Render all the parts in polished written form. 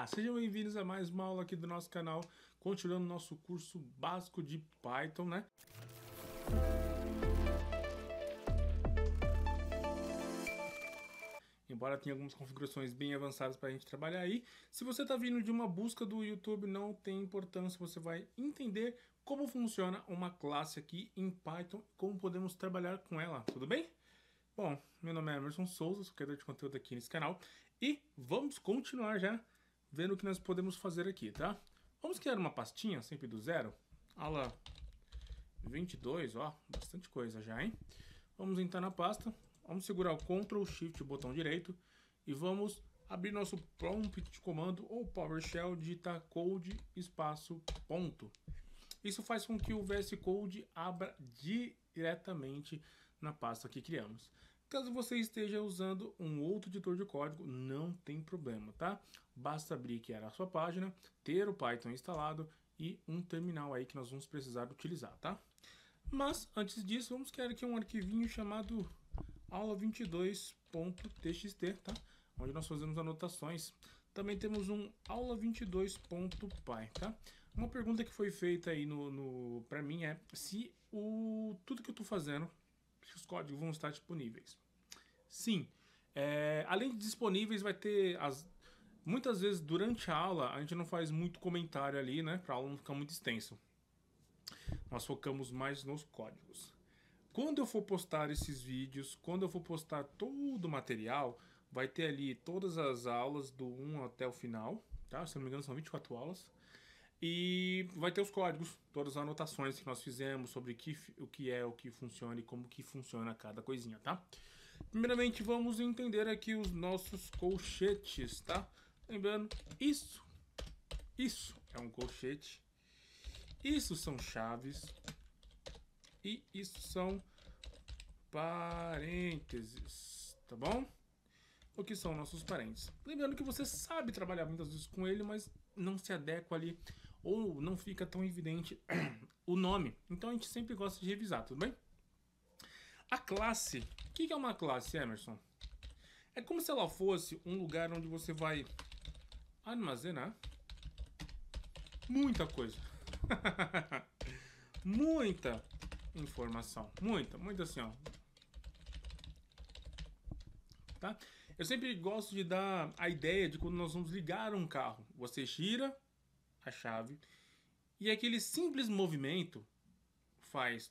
Olá, sejam bem-vindos a mais uma aula aqui do nosso canal, continuando nosso curso básico de Python, né? Embora tenha algumas configurações bem avançadas para a gente trabalhar aí, se você está vindo de uma busca do YouTube, não tem importância, você vai entender como funciona uma classe aqui em Python e como podemos trabalhar com ela, tudo bem? Bom, meu nome é Emerson Souza, sou criador de conteúdo aqui nesse canal e vamos continuar já vendo o que nós podemos fazer aqui, tá? Vamos criar uma pastinha sempre do zero, aula 22, ó, bastante coisa já, hein? Vamos entrar na pasta, vamos segurar o Ctrl Shift botão direito e vamos abrir nosso prompt de comando ou PowerShell, digitar code espaço ponto. Isso faz com que o VS Code abra diretamente na pasta que criamos. Caso você esteja usando um outro editor de código, não tem problema, tá? Basta abrir que era a sua página, ter o Python instalado e um terminal aí que nós vamos precisar utilizar, tá? Mas, antes disso, vamos criar aqui um arquivinho chamado aula22.txt, tá? Onde nós fazemos anotações. Também temos um aula22.py, tá? Uma pergunta que foi feita aí para mim é se tudo que eu estou fazendo, se os códigos vão estar disponíveis. Sim, além de disponíveis, vai ter muitas vezes durante a aula a gente não faz muito comentário ali, né? Para a aula não ficar muito extenso. Nós focamos mais nos códigos. Quando eu for postar esses vídeos, quando eu for postar todo o material, vai ter ali todas as aulas do 1 até o final, tá? Se não me engano são 24 aulas. E vai ter os códigos, todas as anotações que nós fizemos sobre o que funciona e como que funciona cada coisinha, tá? Primeiramente vamos entender aqui os nossos colchetes, tá? Lembrando, isso é um colchete, isso são chaves e isso são parênteses, tá bom? O que são nossos parênteses? Lembrando que você sabe trabalhar muitas vezes com ele, mas não se adequa ali ou não fica tão evidente o nome. Então a gente sempre gosta de revisar, tudo bem? A classe, o que é uma classe, Emerson? É como se ela fosse um lugar onde você vai armazenar muita coisa. Muita informação. Muita assim, ó. Tá? Eu sempre gosto de dar a ideia de quando nós vamos ligar um carro. Você gira a chave e aquele simples movimento faz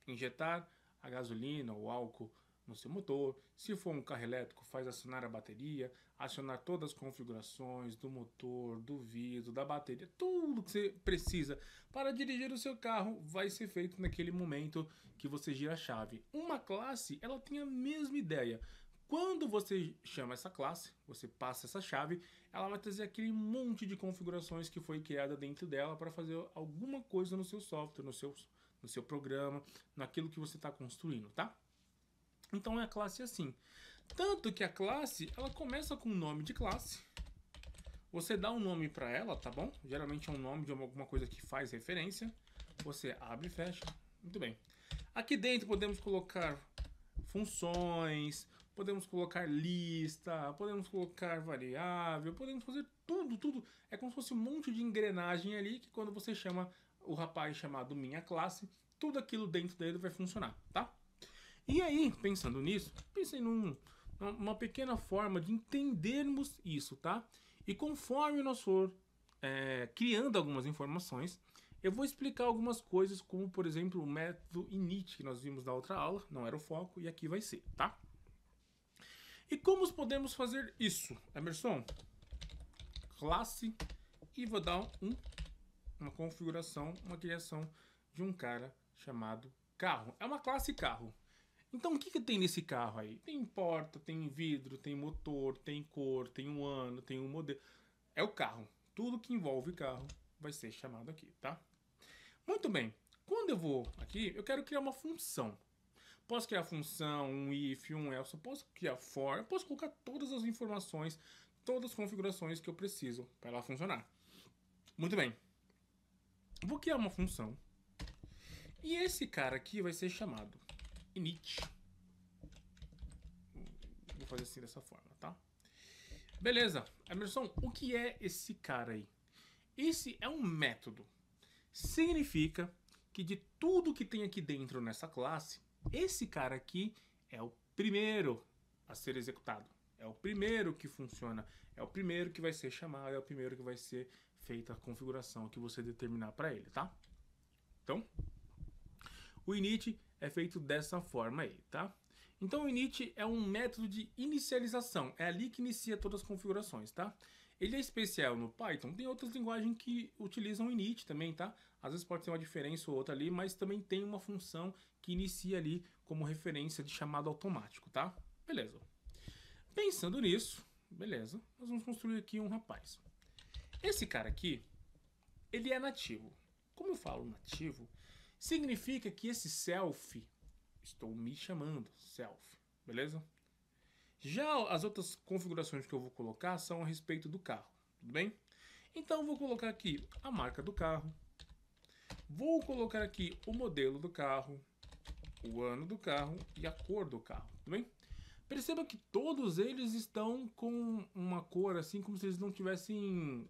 injetar a gasolina ou álcool no seu motor. Se for um carro elétrico, faz acionar a bateria, acionar todas as configurações do motor, do vidro, da bateria, tudo que você precisa para dirigir o seu carro vai ser feito naquele momento que você gira a chave. Uma classe, ela tem a mesma ideia. Quando você chama essa classe, você passa essa chave, ela vai trazer aquele monte de configurações que foi criada dentro dela para fazer alguma coisa no seu software, no seu programa, naquilo que você está construindo, tá? Então é a classe assim. Tanto que a classe, ela começa com o nome de classe. Você dá um nome para ela, tá bom? Geralmente é um nome de alguma coisa que faz referência. Você abre e fecha. Muito bem. Aqui dentro podemos colocar funções, podemos colocar lista, podemos colocar variável, podemos fazer tudo. É como se fosse um monte de engrenagem ali que quando você chama o rapaz chamado minha classe, tudo aquilo dentro dele vai funcionar, tá? E aí, pensando nisso, pensei numa pequena forma de entendermos isso, tá? E conforme nós for criando algumas informações, eu vou explicar algumas coisas, como por exemplo o método init que nós vimos na outra aula, não era o foco, e aqui vai ser, tá? E como podemos fazer isso, Emerson? Classe, e vou dar uma configuração, uma criação de um cara chamado carro. É uma classe carro. Então o que tem nesse carro aí? Tem porta, tem vidro, tem motor, tem cor, tem um ano, tem um modelo. É o carro. Tudo que envolve carro vai ser chamado aqui, tá? Muito bem. Quando eu vou aqui, eu quero criar uma função. Posso criar função, um if, um else, eu posso criar for, eu posso colocar todas as informações, todas as configurações que eu preciso para ela funcionar. Muito bem. Vou criar uma função. E esse cara aqui vai ser chamado init. Vou fazer assim dessa forma, tá? Beleza. Emerson, o que é esse cara aí? Esse é um método. Significa que de tudo que tem aqui dentro nessa classe, esse cara aqui é o primeiro a ser executado. É o primeiro que funciona. É o primeiro que vai ser chamado. É o primeiro que vai ser feita a configuração que você determinar para ele, tá? Então, o init é feito dessa forma aí, tá? Então o init é um método de inicialização. É ali que inicia todas as configurações, tá? Ele é especial no Python. Tem outras linguagens que utilizam o init também, tá? Às vezes pode ter uma diferença ou outra ali, mas também tem uma função que inicia ali como referência de chamado automático, tá? Beleza. Pensando nisso, beleza, nós vamos construir aqui um rapaz. Esse cara aqui, ele é nativo. Como eu falo nativo, significa que esse self, estou me chamando self, beleza? Já as outras configurações que eu vou colocar são a respeito do carro, tudo bem? Então eu vou colocar aqui a marca do carro, vou colocar aqui o modelo do carro, o ano do carro e a cor do carro, tudo bem? Perceba que todos eles estão com uma cor assim como se eles não tivessem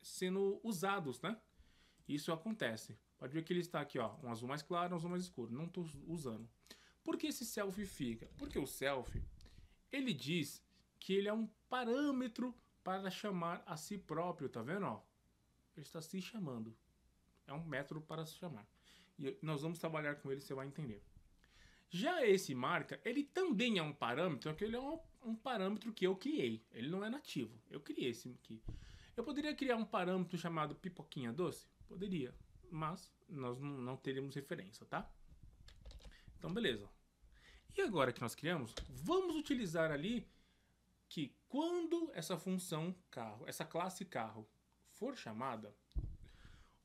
sendo usados, né? Isso acontece. Pode ver que ele está aqui, ó, um azul mais claro, um azul mais escuro. Não estou usando. Por que esse self fica? Porque o self, ele diz que ele é um parâmetro para chamar a si próprio, tá vendo? Ó? Ele está se chamando. É um método para se chamar. E nós vamos trabalhar com ele, você vai entender. Já esse marca, ele também é um parâmetro, que ele é um parâmetro que eu criei. Ele não é nativo. Eu criei esse aqui. Eu poderia criar um parâmetro chamado pipoquinha doce? Poderia, mas nós não teríamos referência, tá? Então, beleza. E agora que nós criamos, vamos utilizar ali que quando essa função carro, essa classe carro for chamada,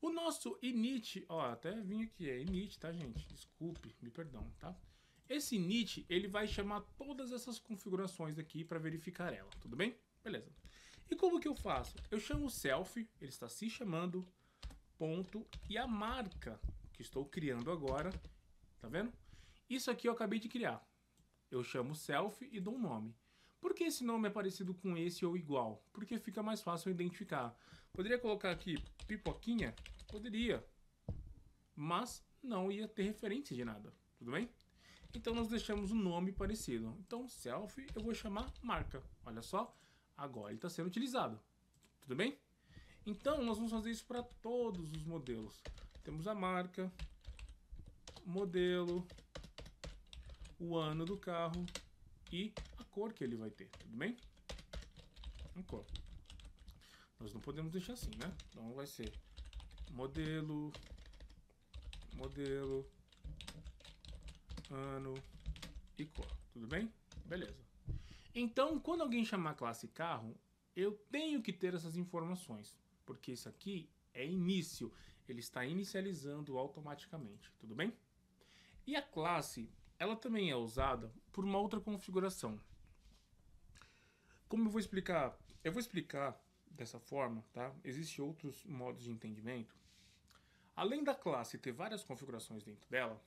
o nosso init, ó, até vim aqui, é init, tá, gente? Desculpe, me perdão, tá? Esse init, ele vai chamar todas essas configurações aqui para verificar ela, tudo bem? Beleza. E como que eu faço? Eu chamo o self, ele está se chamando, ponto, e a marca que estou criando agora, tá vendo? Isso aqui eu acabei de criar. Eu chamo self e dou um nome. Por que esse nome é parecido com esse ou igual? Porque fica mais fácil identificar. Poderia colocar aqui pipoquinha? Poderia. Mas não ia ter referência de nada. Tudo bem? Então nós deixamos o nome parecido. Então self eu vou chamar marca. Olha só. Agora ele está sendo utilizado. Tudo bem? Então nós vamos fazer isso para todos os modelos. Temos a marca, modelo, o ano do carro e a cor que ele vai ter, tudo bem? A cor. Nós não podemos deixar assim, né? Então vai ser modelo, ano e cor, tudo bem? Beleza. Então, quando alguém chamar a classe carro, eu tenho que ter essas informações, porque isso aqui é início, ele está inicializando automaticamente, tudo bem? E a classe, ela também é usada por uma outra configuração. Como eu vou explicar? Eu vou explicar dessa forma, tá? Existem outros modos de entendimento. Além da classe ter várias configurações dentro dela,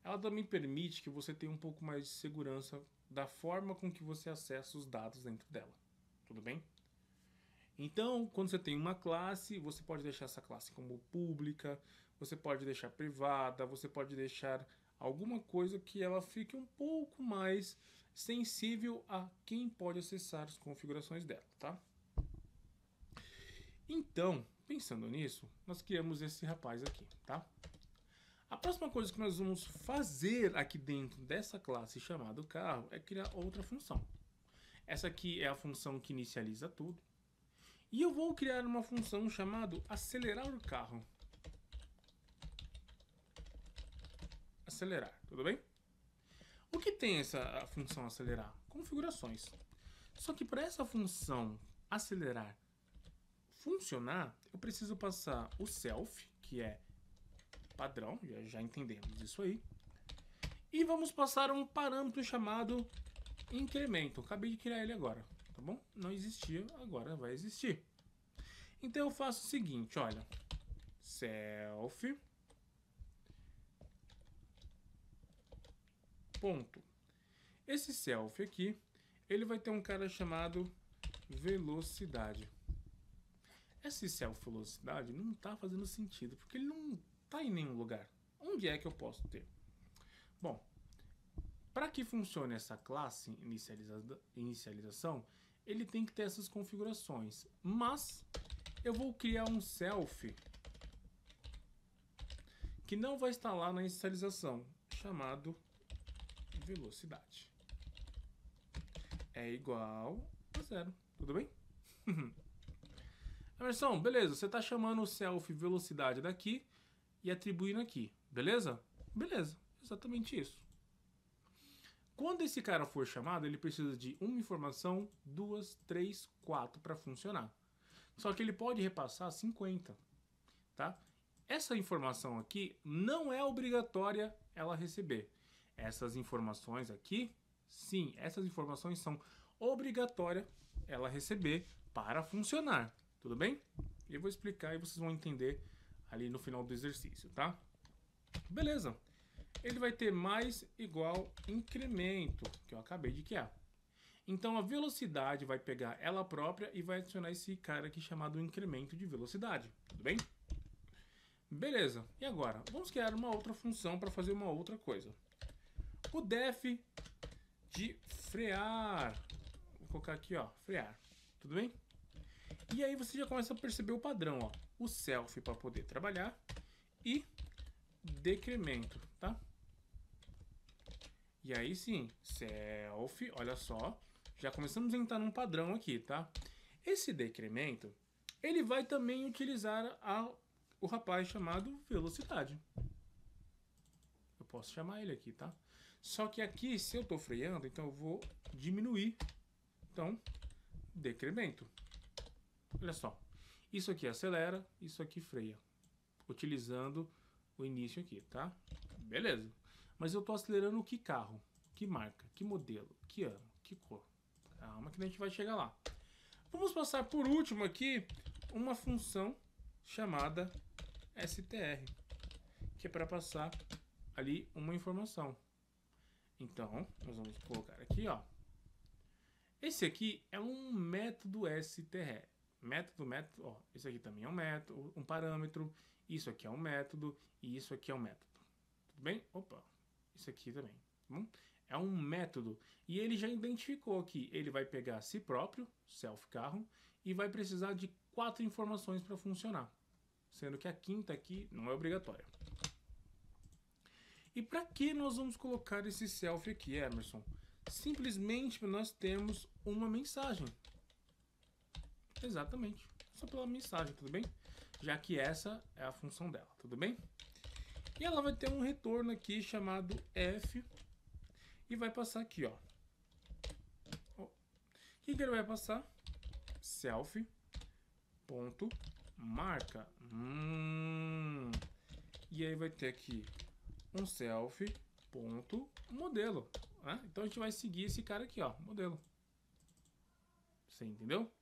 ela também permite que você tenha um pouco mais de segurança da forma com que você acessa os dados dentro dela. Tudo bem? Então, quando você tem uma classe, você pode deixar essa classe como pública, você pode deixar privada, você pode deixar alguma coisa que ela fique um pouco mais sensível a quem pode acessar as configurações dela, tá? Então, pensando nisso, nós criamos esse rapaz aqui, tá? A próxima coisa que nós vamos fazer aqui dentro dessa classe chamada carro é criar outra função. Essa aqui é a função que inicializa tudo. E eu vou criar uma função chamada acelerar o carro. Acelerar, tudo bem? O que tem essa função acelerar? Configurações. Só que para essa função acelerar funcionar, eu preciso passar o self, que é padrão, já entendemos isso aí. E vamos passar um parâmetro chamado incremento. Acabei de criar ele agora, tá bom? Não existia, agora vai existir. Então eu faço o seguinte, olha, self ponto. Esse self aqui, ele vai ter um cara chamado velocidade. Esse self velocidade não está fazendo sentido, porque ele não está em nenhum lugar. Onde é que eu posso ter? Bom, para que funcione essa classe inicialização, ele tem que ter essas configurações. Mas eu vou criar um self que não vai estar lá na inicialização, chamado velocidade. É igual a 0, tudo bem? Emerson, beleza, você está chamando o self velocidade daqui e atribuindo aqui, beleza? Beleza, exatamente isso. Quando esse cara for chamado, ele precisa de uma informação, 2, 3, 4 para funcionar. Só que ele pode repassar 50, tá? Essa informação aqui não é obrigatória ela receber. Essas informações aqui, sim, essas informações são obrigatórias ela receber para funcionar, tudo bem? Eu vou explicar e vocês vão entender ali no final do exercício, tá? Beleza. Ele vai ter mais igual incremento, que eu acabei de criar. Então a velocidade vai pegar ela própria e vai adicionar esse cara aqui chamado incremento de velocidade, tudo bem? Beleza, e agora? Vamos criar uma outra função para fazer uma outra coisa. O def de frear, vou colocar aqui, ó, frear, tudo bem? E aí você já começa a perceber o padrão, ó, o self para poder trabalhar e decremento, tá? E aí sim, self, olha só, já começamos a entrar num padrão aqui, tá? Esse decremento, ele vai também utilizar o rapaz chamado velocidade. Eu posso chamar ele aqui, tá? Só que aqui, se eu estou freando, então eu vou diminuir. Então, decremento. Olha só, isso aqui acelera, isso aqui freia, utilizando o início aqui, tá? Beleza. Mas eu estou acelerando que carro, que marca, que modelo, que ano, que cor. Calma que a gente vai chegar lá. Vamos passar por último aqui uma função chamada str, que é para passar ali uma informação. Então, nós vamos colocar aqui, ó. Esse aqui é um método str. Método, ó. Esse aqui também é um método, um parâmetro. Isso aqui é um método e isso aqui é um método. Tudo bem? Opa. Isso aqui também. É um método. E ele já identificou que ele vai pegar si próprio, self carro, e vai precisar de 4 informações para funcionar. Sendo que a quinta aqui não é obrigatória. E para que nós vamos colocar esse self aqui, Emerson? Simplesmente para nós termos uma mensagem. Exatamente. Só pela mensagem, tudo bem? Já que essa é a função dela, tudo bem? E ela vai ter um retorno aqui chamado f e vai passar aqui, ó. O que ele vai passar? Self ponto marca. E aí vai ter aqui um self ponto modelo. Né? Então a gente vai seguir esse cara aqui, ó, modelo. Você entendeu?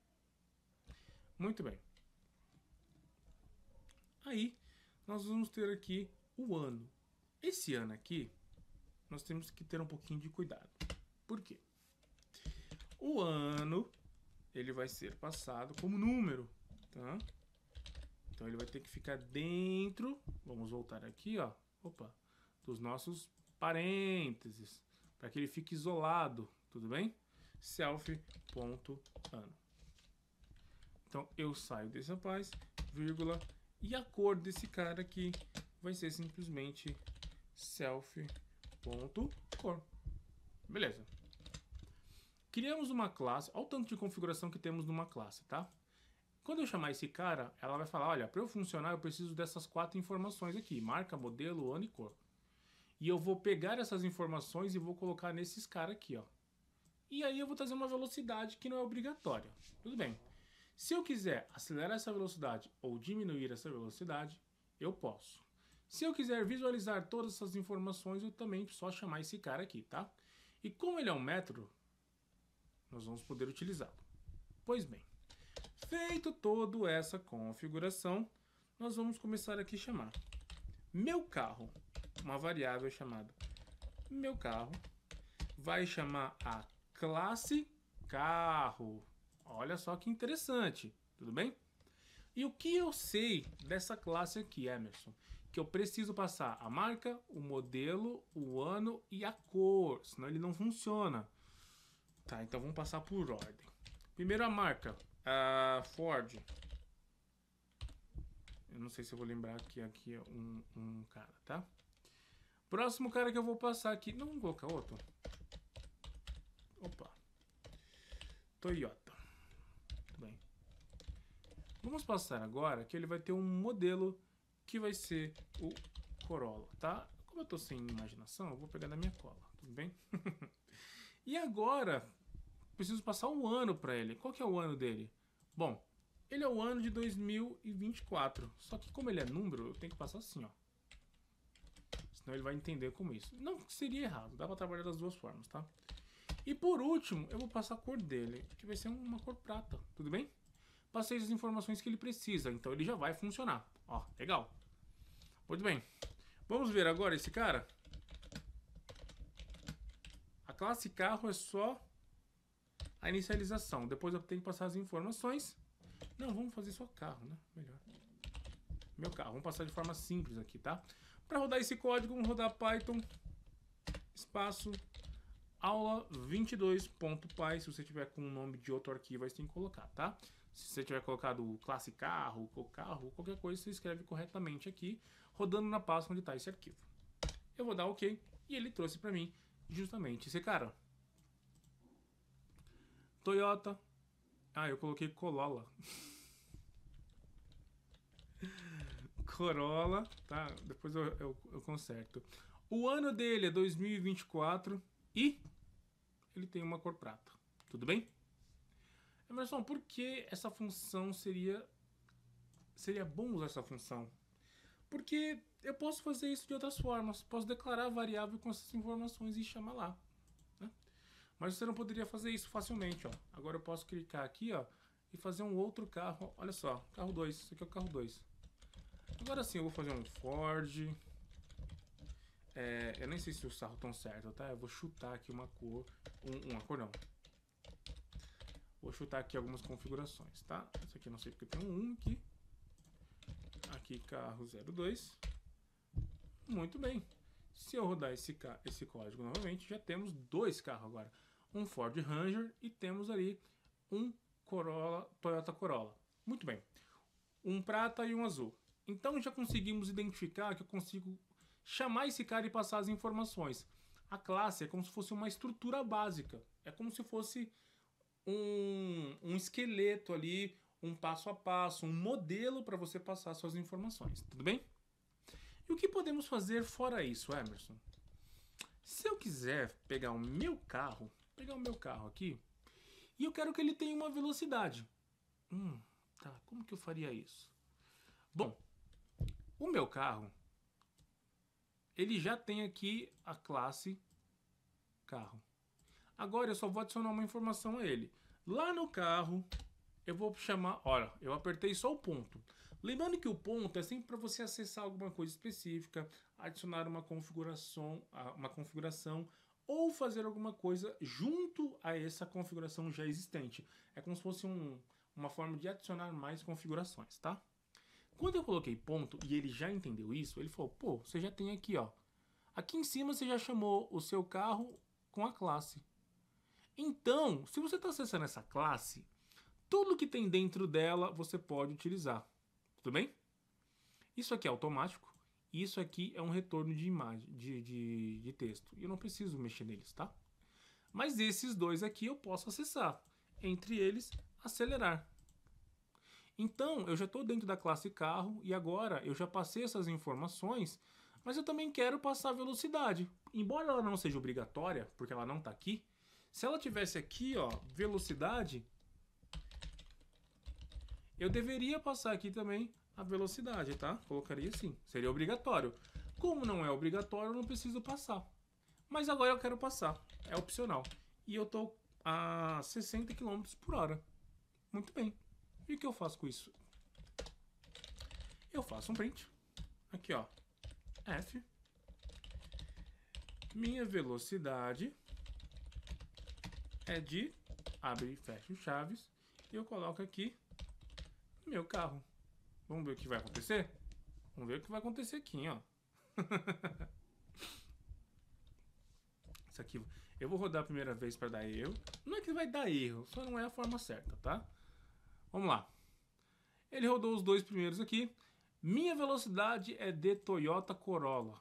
Muito bem. Aí nós vamos ter aqui o ano. Esse ano aqui, nós temos que ter um pouquinho de cuidado. Por quê? O ano, ele vai ser passado como número, tá? Então ele vai ter que ficar dentro, vamos voltar aqui, ó, opa, dos nossos parênteses, para que ele fique isolado, tudo bem? Self.ano. Então eu saio desse rapaz, vírgula, e a cor desse cara aqui vai ser simplesmente self.cor. Beleza. Criamos uma classe, olha o tanto de configuração que temos numa classe, tá? Quando eu chamar esse cara, ela vai falar, olha, para eu funcionar eu preciso dessas 4 informações aqui, marca, modelo, ano e cor. E eu vou pegar essas informações e vou colocar nesses caras aqui, ó. E aí eu vou trazer uma velocidade que não é obrigatória. Tudo bem. Se eu quiser acelerar essa velocidade ou diminuir essa velocidade, eu posso. Se eu quiser visualizar todas essas informações, eu também só chamar esse cara aqui, tá? E como ele é um método, nós vamos poder utilizá-lo. Pois bem, feito toda essa configuração, nós vamos começar aqui a chamar meu carro, uma variável chamada meu carro, vai chamar a classe carro. Olha só que interessante, tudo bem? E o que eu sei dessa classe aqui, Emerson? Que eu preciso passar a marca, o modelo, o ano e a cor, senão ele não funciona. Tá, então vamos passar por ordem. Primeiro a marca, a Ford. Eu não sei se eu vou lembrar que aqui é um cara, tá? Próximo cara que eu vou passar aqui, não vou colocar outro. Opa. Toyota. Muito bem. Vamos passar agora que ele vai ter um modelo que vai ser o Corolla, tá? Como eu tô sem imaginação, eu vou pegar na minha cola, tudo bem? E agora, preciso passar um ano para ele. Qual que é o ano dele? Bom, ele é o ano de 2024. Só que como ele é número, eu tenho que passar assim, ó. Senão ele vai entender como isso. Não seria errado, dá para trabalhar das duas formas, tá? E por último, eu vou passar a cor dele, que vai ser uma cor prata, tudo bem? Passei as informações que ele precisa, então ele já vai funcionar. Ó, legal. Muito bem. Vamos ver agora esse cara? A classe carro é só a inicialização. Depois eu tenho que passar as informações. Não, vamos fazer só carro, né? Melhor. Meu carro. Vamos passar de forma simples aqui, tá? Para rodar esse código, vamos rodar Python espaço aula 22.py. Se você tiver com o nome de outro arquivo, aí você tem que colocar, tá? Se você tiver colocado classe carro, qualquer coisa, você escreve corretamente aqui, rodando na pasta onde está esse arquivo. Eu vou dar OK e ele trouxe para mim justamente esse cara. Toyota. Ah, eu coloquei Corolla. Corolla, tá? Depois eu conserto. O ano dele é 2024 e ele tem uma cor prata. Tudo bem? Emerson, por que essa função seria bom usar essa função? Porque eu posso fazer isso de outras formas. Posso declarar a variável com essas informações e chamar lá. Né? Mas você não poderia fazer isso facilmente. Ó. Agora eu posso clicar aqui, ó, e fazer um outro carro. Olha só, carro 2. Isso aqui é o carro 2. Agora sim, eu vou fazer um Ford. Eu nem sei se os carros estão certos, tá? Eu vou chutar aqui uma cor. Uma cor não. Vou chutar aqui algumas configurações, tá? Esse aqui eu não sei porque tem um aqui. Aqui carro 02. Muito bem. Se eu rodar esse código novamente, já temos dois carros agora. Um Ford Ranger e temos ali um Corolla, Toyota Corolla. Muito bem. Um prata e um azul. Então já conseguimos identificar que eu consigo chamar esse cara e passar as informações. A classe é como se fosse uma estrutura básica. É como se fosse um esqueleto ali, um passo a passo, um modelo para você passar suas informações. Tudo bem? E o que podemos fazer fora isso, Emerson? Se eu quiser pegar o meu carro aqui, e eu quero que ele tenha uma velocidade. Tá, como que eu faria isso? Bom, o meu carro, ele já tem aqui a classe carro. Agora eu só vou adicionar uma informação a ele. Lá no carro, eu vou chamar... Olha, eu apertei só o ponto. Lembrando que o ponto é sempre para você acessar alguma coisa específica, adicionar uma configuração ou fazer alguma coisa junto a essa configuração já existente. É como se fosse uma forma de adicionar mais configurações, tá? Quando eu coloquei ponto e ele já entendeu isso, ele falou, pô, você já tem aqui, ó. Aqui em cima você já chamou o seu carro com a classe. Então, se você está acessando essa classe, tudo que tem dentro dela você pode utilizar. Tudo bem? Isso aqui é automático. E isso aqui é um retorno de imagem, de texto. E eu não preciso mexer neles, tá? Mas esses dois aqui eu posso acessar. Entre eles, acelerar. Então, eu já estou dentro da classe carro e agora eu já passei essas informações, mas eu também quero passar a velocidade. Embora ela não seja obrigatória, porque ela não está aqui, se ela tivesse aqui, ó, velocidade, eu deveria passar aqui também a velocidade, tá? Colocaria assim, seria obrigatório. Como não é obrigatório, eu não preciso passar. Mas agora eu quero passar, é opcional. E eu estou a 60 km por hora. Muito bem. E o que eu faço com isso? Eu faço um print. Aqui, ó. F. Minha velocidade é de... Abre e fecha chaves. eu coloco aqui meu carro. Vamos ver o que vai acontecer? Vamos ver o que vai acontecer aqui, ó. Isso aqui, eu vou rodar a primeira vez para dar erro. Não é que vai dar erro, só não é a forma certa, tá? Vamos lá. Ele rodou os dois primeiros aqui. Minha velocidade é de Toyota Corolla.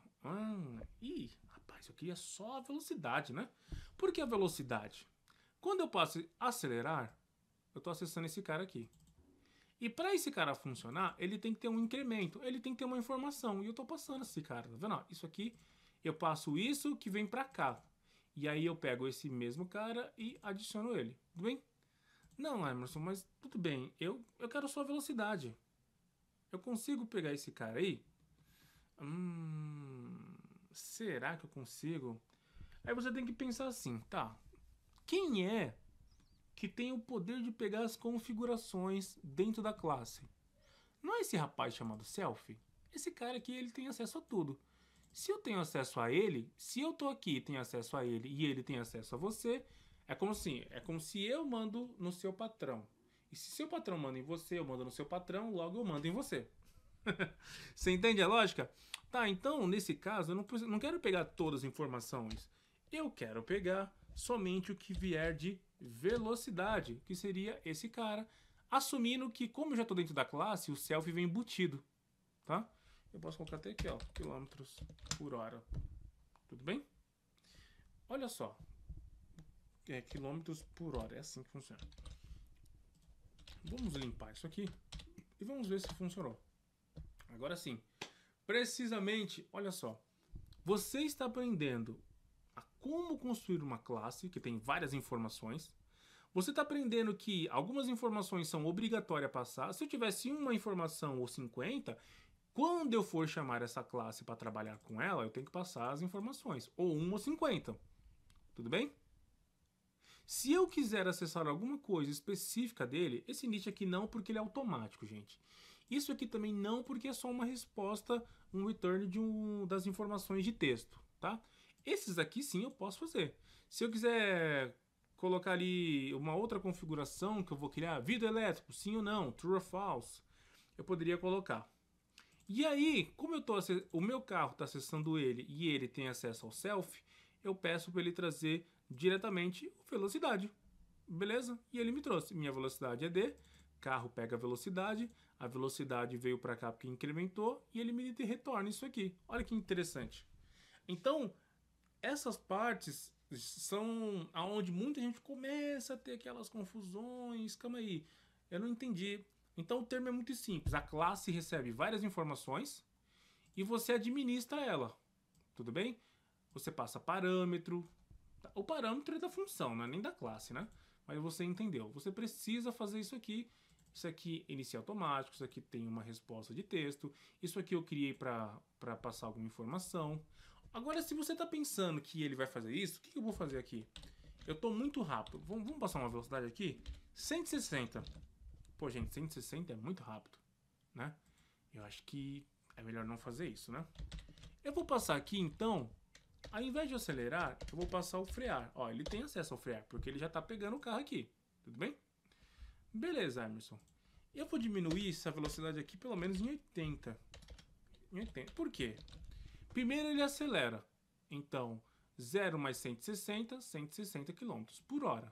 Ih, rapaz, eu queria só a velocidade, né? Por que a velocidade? Quando eu passo a acelerar, eu estou acessando esse cara aqui. E para esse cara funcionar, ele tem que ter um incremento, ele tem que ter uma informação. E eu estou passando esse cara, tá vendo? Ó, isso aqui, eu passo isso que vem para cá. E aí eu pego esse mesmo cara e adiciono ele. Tudo bem? Não, Emerson, mas tudo bem. Eu quero só velocidade. Eu consigo pegar esse cara aí? Será que eu consigo? Aí você tem que pensar assim, tá? Quem é que tem o poder de pegar as configurações dentro da classe? Não é esse rapaz chamado Selfie? Esse cara aqui, ele tem acesso a tudo. Se eu tenho acesso a ele, se eu tô aqui e tenho acesso a ele e ele tem acesso a você, é como se eu mando no seu patrão. E se seu patrão manda em você, eu mando no seu patrão, logo eu mando em você. Você entende a lógica? Tá, então nesse caso eu não quero pegar todas as informações. Eu quero pegar somente o que vier de velocidade, que seria esse cara, assumindo que como eu já estou dentro da classe, o selfie vem embutido, tá? Eu posso colocar até aqui, ó, quilômetros por hora. Tudo bem? Olha só. Quilômetros por hora, é assim que funciona. Vamos limpar isso aqui e vamos ver se funcionou. Agora sim, precisamente, olha só. Você está aprendendo a como construir uma classe que tem várias informações. Você está aprendendo que algumas informações são obrigatórias a passar. Se eu tivesse uma informação ou 50, quando eu for chamar essa classe para trabalhar com ela, eu tenho que passar as informações. Ou 1 ou 50. Tudo bem? Se eu quiser acessar alguma coisa específica dele, esse init aqui não, porque ele é automático, gente. Isso aqui também não, porque é só uma resposta, um return das informações de texto, tá? Esses aqui sim eu posso fazer. Se eu quiser colocar ali uma outra configuração que eu vou criar, vidro elétrico, sim ou não, true or false, eu poderia colocar. E aí, como o meu carro está acessando ele e ele tem acesso ao self, eu peço para ele trazer diretamente velocidade. Beleza? E ele me trouxe. Minha velocidade é D, carro pega a velocidade veio para cá porque incrementou e ele me retorna isso aqui. Olha que interessante. Então, essas partes são aonde muita gente começa a ter aquelas confusões. Calma aí, eu não entendi. Então o termo é muito simples. A classe recebe várias informações e você administra ela. Tudo bem? Você passa parâmetro. O parâmetro é da função, não é nem da classe, né? Mas você entendeu. Você precisa fazer isso aqui. Isso aqui inicia automático. Isso aqui tem uma resposta de texto. Isso aqui eu criei para passar alguma informação. Agora, se você está pensando que ele vai fazer isso, o que eu vou fazer aqui? Eu estou muito rápido. Vamos passar uma velocidade aqui? 160. Pô, gente, 160 é muito rápido, né? Eu acho que é melhor não fazer isso, né? Eu vou passar aqui, então, ao invés de acelerar, eu vou passar o frear. Ó, ele tem acesso ao frear, porque ele já tá pegando o carro aqui. Tudo bem? Beleza, Emerson. Eu vou diminuir essa velocidade aqui pelo menos em 80. Em 80. Por quê? Primeiro ele acelera. Então, 0 mais 160, 160 km por hora.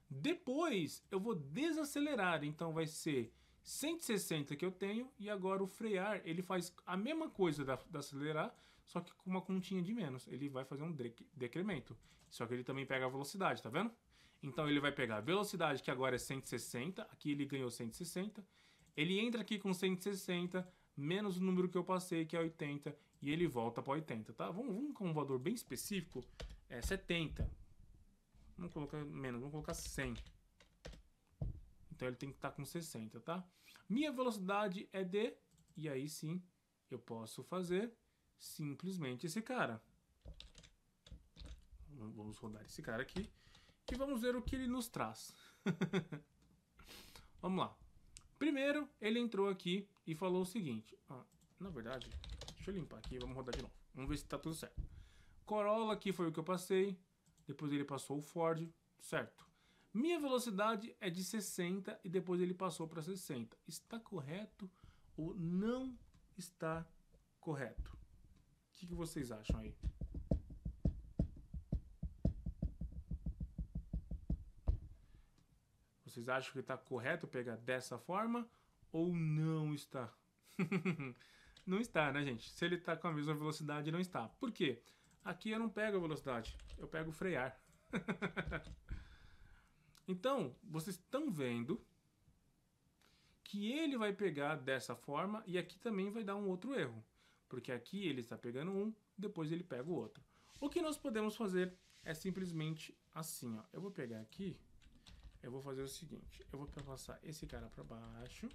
Depois eu vou desacelerar, então vai ser 160 que eu tenho e agora o frear ele faz a mesma coisa da acelerar, só que com uma continha de menos. Ele vai fazer um decremento, só que ele também pega a velocidade, tá vendo? Então ele vai pegar a velocidade que agora é 160, aqui ele ganhou 160, ele entra aqui com 160 menos o número que eu passei que é 80 e ele volta para 80, tá? Vamos com um valor bem específico, 70. Vamos colocar menos, vamos colocar 100. Então ele tem que estar com 60, tá? Minha velocidade é D, e aí sim eu posso fazer simplesmente esse cara. Vamos rodar esse cara aqui e vamos ver o que ele nos traz. Vamos lá. Primeiro, ele entrou aqui e falou o seguinte. Na verdade, deixa eu limpar aqui, vamos rodar de novo. Vamos ver se está tudo certo. Corolla aqui foi o que eu passei. Depois ele passou o Ford, certo? Minha velocidade é de 60 e depois ele passou para 60. Está correto ou não está correto? O que vocês acham aí? Vocês acham que está correto pegar dessa forma ou não está? Não está, né, gente? Se ele está com a mesma velocidade, não está. Por quê? Aqui eu não pego a velocidade, eu pego frear. Então, vocês estão vendo que ele vai pegar dessa forma e aqui também vai dar um outro erro. Porque aqui ele está pegando um, depois ele pega o outro. O que nós podemos fazer é simplesmente assim, ó. Eu vou pegar aqui, eu vou fazer o seguinte. Eu vou passar esse cara para baixo.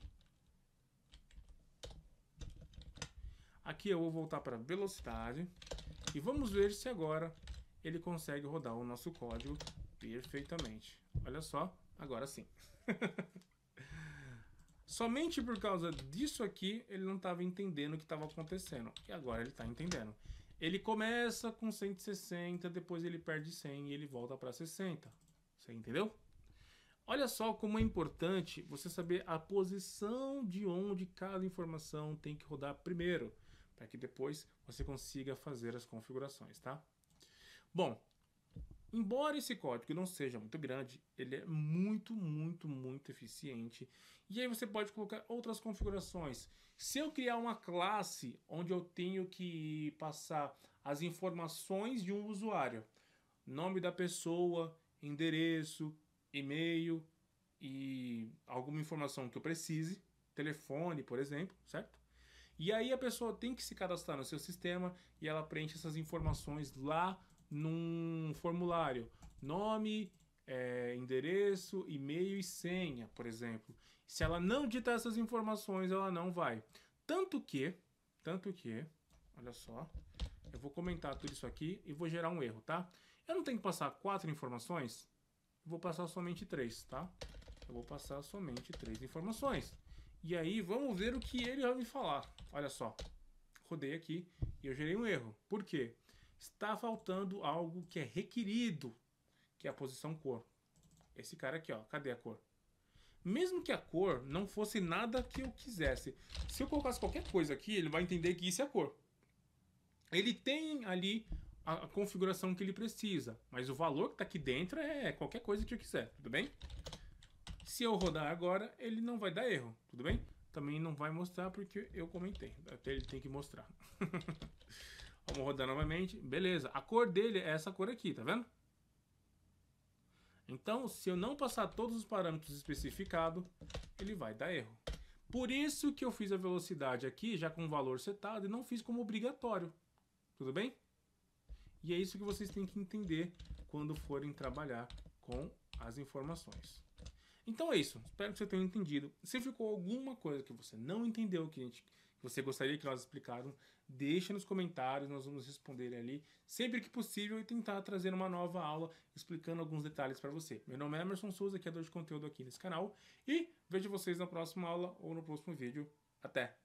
Aqui eu vou voltar para velocidade. E vamos ver se agora ele consegue rodar o nosso código perfeitamente. Olha só, agora sim. Somente por causa disso aqui, ele não estava entendendo o que estava acontecendo. E agora ele está entendendo. Ele começa com 160, depois ele perde 100 e ele volta para 60. Você entendeu? Olha só como é importante você saber a posição de onde cada informação tem que rodar primeiro, para que depois você consiga fazer as configurações, tá? Bom, embora esse código não seja muito grande, ele é muito eficiente. E aí você pode colocar outras configurações. Se eu criar uma classe onde eu tenho que passar as informações de um usuário, nome da pessoa, endereço, e-mail e alguma informação que eu precise, telefone, por exemplo, certo? E aí a pessoa tem que se cadastrar no seu sistema e ela preenche essas informações lá num formulário. Nome, endereço, e-mail e senha, por exemplo. Se ela não digitar essas informações, ela não vai. Tanto que, olha só, eu vou comentar tudo isso aqui e vou gerar um erro, tá? Eu não tenho que passar 4 informações, eu vou passar somente 3, tá? Eu vou passar somente 3 informações. E aí vamos ver o que ele vai me falar. Olha só, rodei aqui e eu gerei um erro. Por quê? Está faltando algo que é requerido, que é a posição cor. Esse cara aqui, ó, cadê a cor? Mesmo que a cor não fosse nada que eu quisesse, se eu colocasse qualquer coisa aqui, ele vai entender que isso é a cor. Ele tem ali a configuração que ele precisa, mas o valor que está aqui dentro é qualquer coisa que eu quiser, tudo bem? Se eu rodar agora, ele não vai dar erro, tudo bem? Também não vai mostrar porque eu comentei, até ele tem que mostrar. Vamos rodar novamente, beleza. A cor dele é essa cor aqui, tá vendo? Então, se eu não passar todos os parâmetros especificados, ele vai dar erro. Por isso que eu fiz a velocidade aqui, já com o valor setado, e não fiz como obrigatório. Tudo bem? E é isso que vocês têm que entender quando forem trabalhar com as informações. Então é isso. Espero que você tenha entendido. Se ficou alguma coisa que você não entendeu, que você gostaria que nós explicassem, deixa nos comentários, nós vamos responder ali sempre que possível e tentar trazer uma nova aula explicando alguns detalhes para você. Meu nome é Emerson Souza, criador de conteúdo aqui nesse canal, e vejo vocês na próxima aula ou no próximo vídeo. Até!